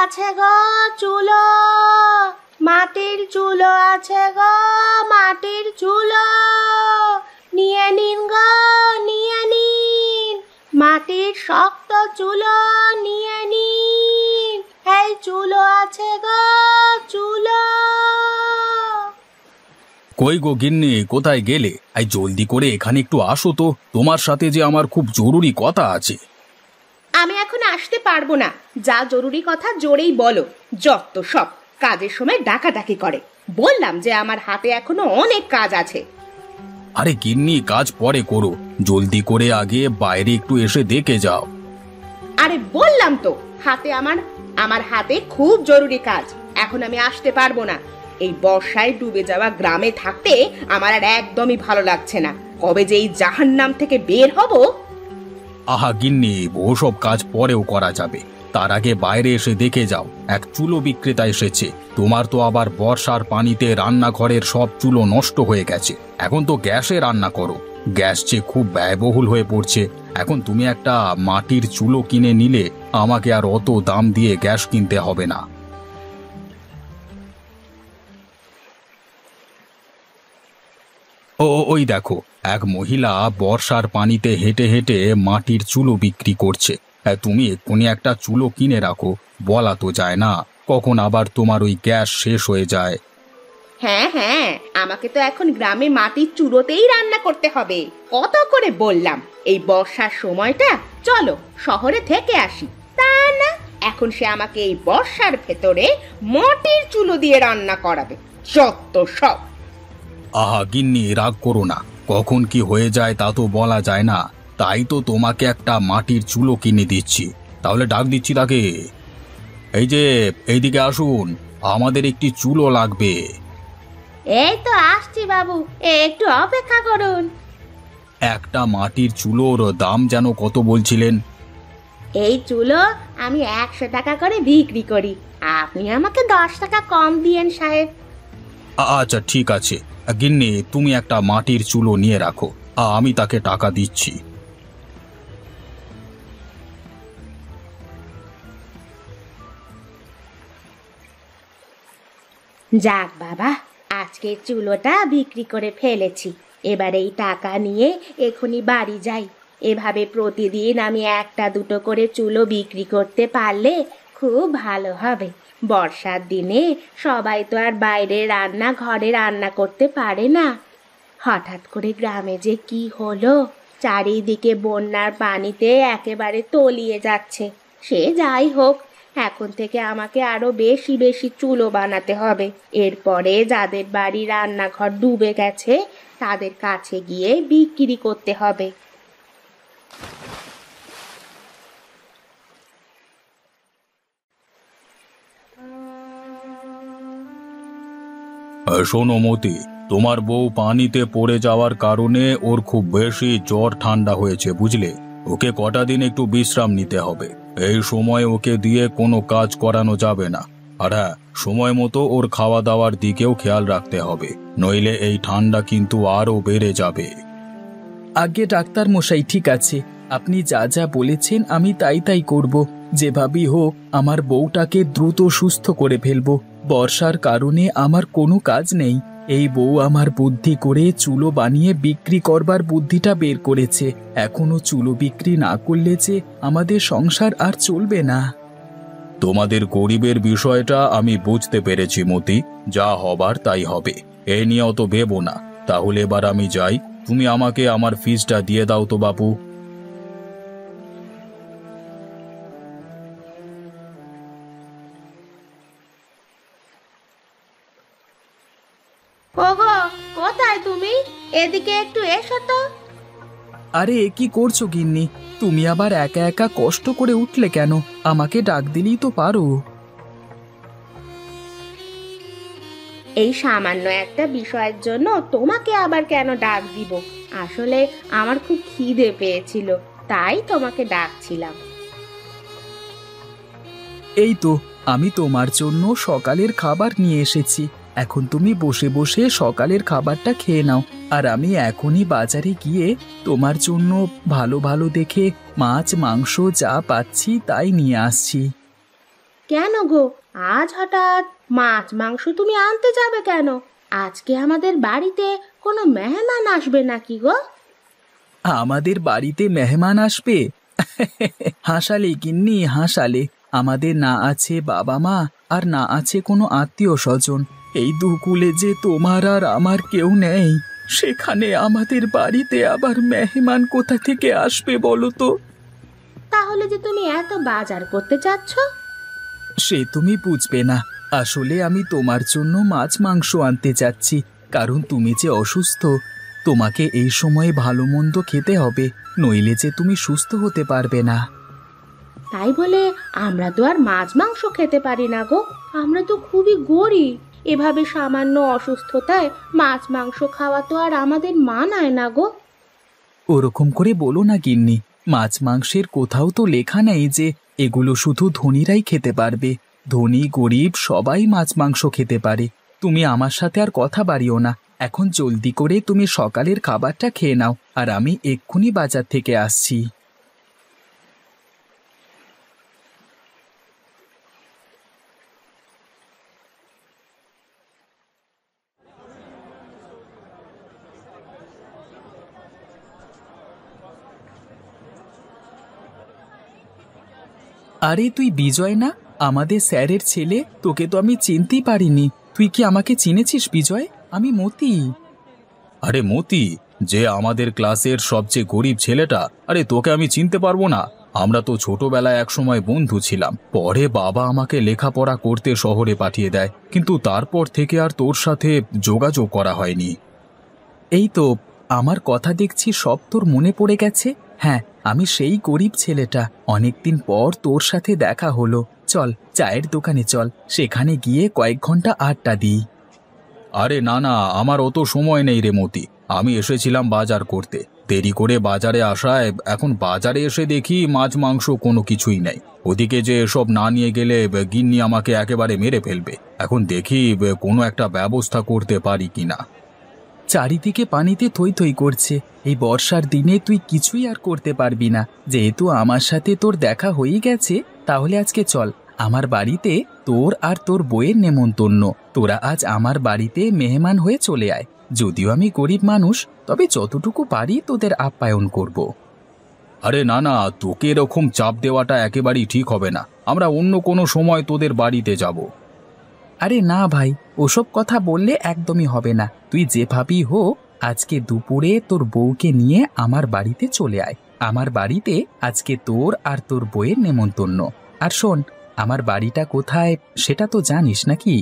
আছে গো চুলো, মাটির চুলো আছে গো, মাটির চুলো, নিয়ে নিন গো, নিয়ে নিন, মাটির শক্ত চুলো নিয়ে নিন, এই চুলো আছে গো চুলো। কই গো গিন্নি, কোথায় গেলে? এই জলদি করে এখানে একটু আসো তো, তোমার সাথে যে আমার খুব জরুরি কথা আছে। আমি এখন আসতে পারবো না, যা জরুরি কথা জোরেই বলো। যত সব কাজের সময় ডাকাডাকি করে। বললাম যে আমার হাতে এখনো অনেক কাজ আছে। আরে গিন্নি, কাজ পরে করো, জলদি করে আগে বাইরে একটু এসে দেখে যাও। আরে বললাম তো হাতে আমার হাতে খুব জরুরি কাজ, এখন আমি আসতে পারবো না। এই বর্ষায় ডুবে যাওয়া গ্রামে থাকতে আমার আর একদমই ভালো লাগছে না। কবে যে এই জাহান্নাম থেকে বের হব। আহা গিন্নি, ওসব কাজ পরেও করা যাবে, তার আগে বাইরে এসে দেখে যাও। এক চুলো বিক্রেতা এসেছে। তোমার তো আবার বর্ষার পানিতে রান্নাঘরের সব চুলো নষ্ট হয়ে গেছে। এখন তো গ্যাসে রান্না করো, গ্যাস যে খুব ব্যয়বহুল হয়ে পড়ছে। এখন তুমি একটা মাটির চুলো কিনে নিলে আমাকে আর অত দাম দিয়ে গ্যাস কিনতে হবে না। ওই দেখো, এক মহিলা বর্ষার পানিতে হেঁটে হেঁটে মাটির চুলো বিক্রি করছে। তুমি এক্ষুনি একটা চুলো কিনে রাখো, বলা তো যায় না কখন আবার তোমার ওই গ্যাস শেষ হয়ে যায়। হ্যাঁ হ্যাঁ, আমাকে তো এখন গ্রামে মাটির চুলোতেই রান্না করতে হবে। কত করে বললাম এই বর্ষার সময়টা চলো শহরে থেকে আসি, তা না, এখন সে আমাকে এই বর্ষার ভেতরে মাটির চুলো দিয়ে রান্না করাবে। যত সব। আহা গিন্নি, রাগ করো না, কখন কি হয়ে যায় তা তো বলা যায় না। তাই তো তোমাকে একটা মাটির চুলো কিনে দিচ্ছি। তাহলে ডাক দিচ্ছি তাকে। এই যে, এইদিকে আসুন, আমাদের একটি চুলো লাগবে। এই তো আসছি বাবু, একটু অপেক্ষা করুন। একটা মাটির চুলোর দাম যেন কত বলছিলেন? এই চুলো আমি 100 টাকা করে বিক্রি করি, আপনি আমাকে 10 টাকা কম দিয়েন সাহেব। আচ্ছা ঠিক আছে গিন্নি, তুমি একটা মাটির চুলো নিয়ে রাখো, আমি তাকে টাকা দিচ্ছি। যাক বাবা, আজকে চুলোটা বিক্রি করে ফেলেছি। এবার এই টাকা নিয়ে এখনই বাড়ি যাই। এভাবে প্রতিদিন আমি একটা দুটো করে চুলো বিক্রি করতে পারলে খুব ভালো হবে। বর্ষার দিনে সবাই তো আর বাইরে ঘরে রান্না করতে পারে না। হঠাৎ করে গ্রামে যে কি হলো, চারিদিকে বন্যার পানিতে একেবারে তলিয়ে যাচ্ছে। সে যাই হোক, এখন থেকে আমাকে আরো বেশি বেশি চুলো বানাতে হবে। এরপরে যাদের বাড়ি রান্নাঘর ডুবে গেছে তাদের কাছে গিয়ে বিক্রি করতে হবে। শোনো মতি, তোমার বউ পানিতে পড়ে যাওয়ার কারণে ওর খুব বেশি জ্বর ঠান্ডা হয়েছে, বুঝলে? ওকে কটা দিন একটু বিশ্রাম নিতে হবে। এই সময় ওকে দিয়ে কোনো কাজ করানো যাবে না। আর হ্যাঁ, সময় মতো ওর খাওয়া দাওয়ার দিকেও খেয়াল রাখতে হবে, নইলে এই ঠান্ডা কিন্তু আরও বেড়ে যাবে। আগে ডাক্তার মশাই, ঠিক আছে, আপনি যা যা বলেছেন আমি তাই তাই করব। যেভাবেই হোক আমার বউটাকে দ্রুত সুস্থ করে ফেলবো। বর্ষার কারণে আমার কোনো কাজ নেই। এই বউ আমার বুদ্ধি করে চুলো বানিয়ে বিক্রি করবার বুদ্ধিটা বের করেছে। এখনো চুলো বিক্রি না করলে যে আমাদের সংসার আর চলবে না। তোমাদের গরিবের বিষয়টা আমি বুঝতে পেরেছি মতি, যা হবার তাই হবে, এ নিয়ে অত ভেবো না। তাহলে এবার আমি যাই, তুমি আমাকে আমার ফিসটা দিয়ে দাও তো বাপু। ওগো, কোথায় তুমি? এদিকে একটু এসো তো। আরে কি করছো গিন্নি? তুমি আবার একা একা কষ্ট করে উঠলে কেন? আমাকে ডাক দিলেই তো পারো। এই সামান্য একটা বিষয়ের জন্য তোমাকে আবার কেন ডাক দিব? আসলে আমার খুব খিদে পেয়েছিল, তাই তোমাকে ডাকছিলাম। এই তো আমি তোমার জন্য সকালের খাবার নিয়ে এসেছি। এখন তুমি বসে বসে সকালের খাবারটা খেয়ে নাও, আর আমি এখনই বাজারে গিয়ে তোমার জন্য ভালো ভালো দেখে মাছ মাংস যা পাচ্ছি তাই নিয়ে আসছি। কেন গো, আজ হঠাৎ মাছ মাংস তুমি আনতে যাবে কেন? আজকে আমাদের বাড়িতে কোনো মেহমান আসবে নাকি গো? আমাদের বাড়িতে মেহমান আসবে? হাসালে গিন্নি, হাসালে। আমাদের না আছে বাবা মা, আর না আছে কোনো আত্মীয় স্বজন। এই দুকুলে যে তোমার আর আমার কেউ নেই, সেখানে আমাদের বাড়িতে আবার মেহমান কোথা থেকে আসবে বলো তো? তাহলে যে তুমি এত বাজার করতে চাচ্ছ? সে তুমি বুঝবে না। আসলে আমি তোমার জন্য মাছ মাংস আনতে চাচ্ছি, কারণ তুমি যে অসুস্থ। তোমাকে এই সময়ে ভালো মন্দ খেতে হবে, নইলে যে তুমি সুস্থ হতে পারবে না। তাই বলে আমরা তো আর মাছ মাংস খেতে পারি না গো, আমরা তো খুবই গরিব। এভাবে সামান্য অসুস্থতায় মাছ মাংস খাওয়া তো আর আমাদের মানায় না গো। ওরকম করে বলো না গিন্নি। মাছ মাংসের কোথাও তো লেখা নেই যে এগুলো শুধু ধনীরাই খেতে পারবে। ধনী গরিব সবাই মাছ মাংস খেতে পারে। তুমি আমার সাথে আর কথা বাড়িও না। এখন জলদি করে তুমি সকালের খাবারটা খেয়ে নাও, আর আমি এক্ষুনি বাজার থেকে আসছি। আরে তুই বিজয় না, আমাদের স্যারের ছেলে? তোকে তো আমি চিনতেই পারিনি। তুই কি আমাকে চিনেছিস বিজয়? আমি মতি। আরে মতি, যে আমাদের ক্লাসের সবচেয়ে গরিব ছেলেটা, আরে তোকে আমি চিনতে পারবো না? আমরা তো ছোটবেলায় একসময় বন্ধু ছিলাম। পরে বাবা আমাকে লেখাপড়া করতে শহরে পাঠিয়ে দেয়, কিন্তু তারপর থেকে আর তোর সাথে যোগাযোগ করা হয়নি। এই তো, আমার কথা দেখছি সব তোর মনে পড়ে গেছে। হ্যাঁ, আমি সেই গরিব ছেলেটা। অনেকদিন পর তোর সাথে দেখা হলো। চল চায়ের দোকানে চল, সেখানে গিয়ে কয়েক ঘন্টা আড্ডা দিই। আরে না না, আমার অত সময় নেই রে মতি। আমি এসেছিলাম বাজার করতে, দেরি করে বাজারে আসায় এখন বাজারে এসে দেখি মাছ মাংস কোনো কিছুই নেই। ওদিকে যে এসব না নিয়ে গেলে গিন্নি আমাকে একেবারে মেরে ফেলবে। এখন দেখি কোনো একটা ব্যবস্থা করতে পারি কিনা। চারিদিকে পানিতে থই থই করছে। এই বর্ষার দিনে তুই কিছুই আর করতে পারবি না। যেহেতু আমার সাথে তোর দেখা হয়ে গেছে, তাহলে আজকে চল আমার বাড়িতে। তোর আর তোর বউয়ের নেমন্তন্ন। তোরা আজ আমার বাড়িতে মেহমান হয়ে চলে আয়। যদিও আমি গরিব মানুষ, তবে যতটুকু পারি তোদের আপ্যায়ন করব। আরে না না, তোকে এরকম চাপ দেওয়াটা একেবারেই ঠিক হবে না। আমরা অন্য কোনো সময় তোদের বাড়িতে যাব। আরে না ভাই, ওসব কথা বললে একদমই হবে না। তুই যেভাবেই হোক আজকে দুপুরে তোর বউকে নিয়ে আমার বাড়িতে চলে আয়। আমার বাড়িতে আজকে তোর আর তোর বউয়ের নেমন্তন্ন। আর শোন, আমার বাড়িটা কোথায় সেটা তো জানিস নাকি?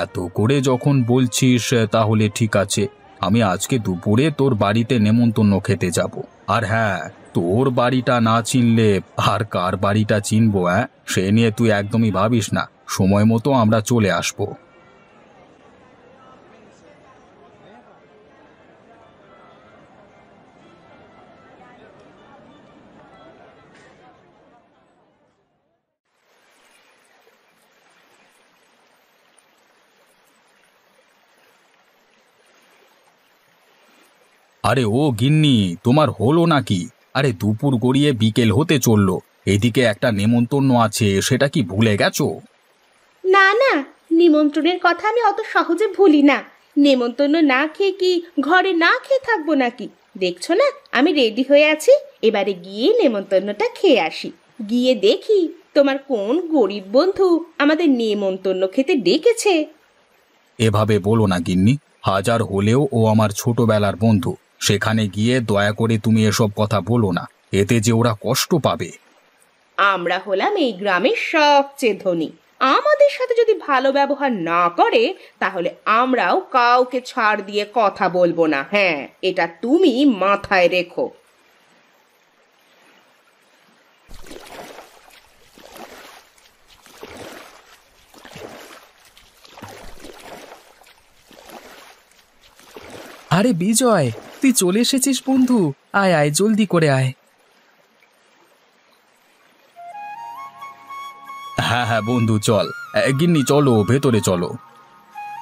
এত করে যখন বলছিস তাহলে ঠিক আছে, আমি আজকে দুপুরে তোর বাড়িতে নেমন্তন্ন খেতে যাব। আর হ্যাঁ, তোর বাড়িটা না চিনলে আর কার বাড়িটা চিনবো? সে নিয়ে তুই একদমই ভাবিস না। সময় মতো আমরা চলে আসবো। আরে ও গিন্নি, তোমার হলো নাকি? আরে দুপুর গড়িয়ে বিকেল হতে চললো, এদিকে একটা নেমন্তন্ন আছে, সেটা কি ভুলে গেছো? না না, নিমন্ত্রণের কথা আমি অত সহজে ভুলি না। নেমন্তন্ন না খেয়ে কি ঘরে না খেয়ে থাকবো নাকি? দেখছো না আমি রেডি হয়ে আছি। এবারে গিয়ে নেমন্তন্নটা খেয়ে আসি। গিয়ে দেখি তোমার কোন গরিব বন্ধু আমাদের নেমন্তন্ন খেতে ডেকেছে। এভাবে বলো না গিন্নি, হাজার হলেও ও আমার ছোটবেলার বন্ধু। সেখানে গিয়ে দয়া করে তুমি এসব কথা বলো না, এতে যে ওরা কষ্ট পাবে। আমরা হলাম এই গ্রামের সবচেয়ে ধনী। আমাদের সাথে যদি ভালো ব্যবহার না করে, তাহলে আমরাও কাউকে ছাড় দিয়ে কথা বলবো না। হ্যাঁ, এটা তুমি মাথায় রেখো। আরে বিজয়, তুই চলে এসেছিস বন্ধু। আয় আয়, জলদি করে আয়। হ্যাঁ হ্যাঁ বন্ধু, চল। গিন্নি চলো, ভেতরে চলো।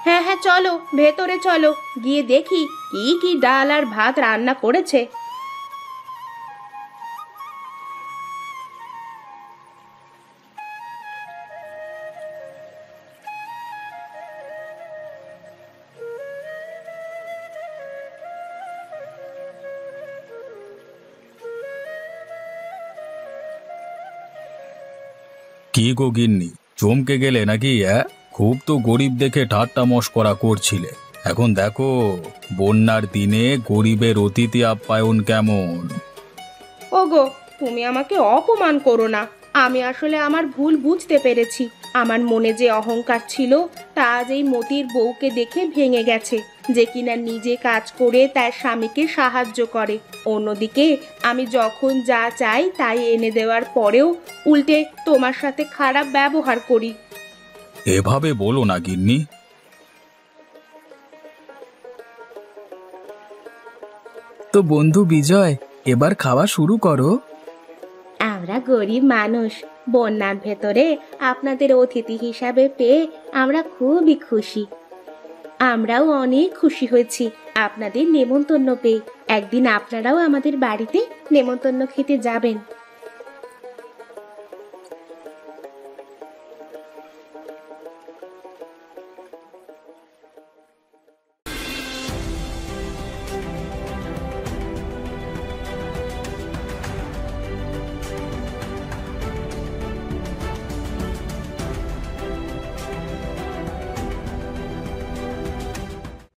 হ্যাঁ হ্যাঁ চলো, ভেতরে চলো। গিয়ে দেখি কি কি ডাল আর ভাত রান্না করেছে। কি গো গিন্নি, চমকে গেলে নাকি? খুব তো গরিব দেখে ঠাট্টা মশকরা করছিলে, এখন দেখো বন্যার দিনে গরিবের অতিথি আপ্যায়ন কেমন। ওগো, তুমি আমাকে অপমান করো না। আমি আসলে আমার ভুল বুঝতে পেরেছি। আমার মনে যে অহংকার ছিল তা আজ এই মতির বউকে দেখে ভেঙে গেছে, যে কিনা নিজে কাজ করে তার স্বামীকে সাহায্য করে। অন্যদিকে আমি যখন যা চাই তাই এনে দেওয়ার পরেও উল্টে তোমার সাথে খারাপ ব্যবহার করি। এভাবে বলো না গিন্নি। তো বন্ধু বিজয়, এবার খাওয়া শুরু করো। আমরা গরিব মানুষ, বন্যার ভেতরে আপনাদের অতিথি হিসাবে পেয়ে আমরা খুবই খুশি। আমরাও অনেক খুশি হয়েছি আপনাদের নেমন্তন্ন পেয়ে। একদিন আপনারাও আমাদের বাড়িতে নেমন্তন্ন খেতে যাবেন।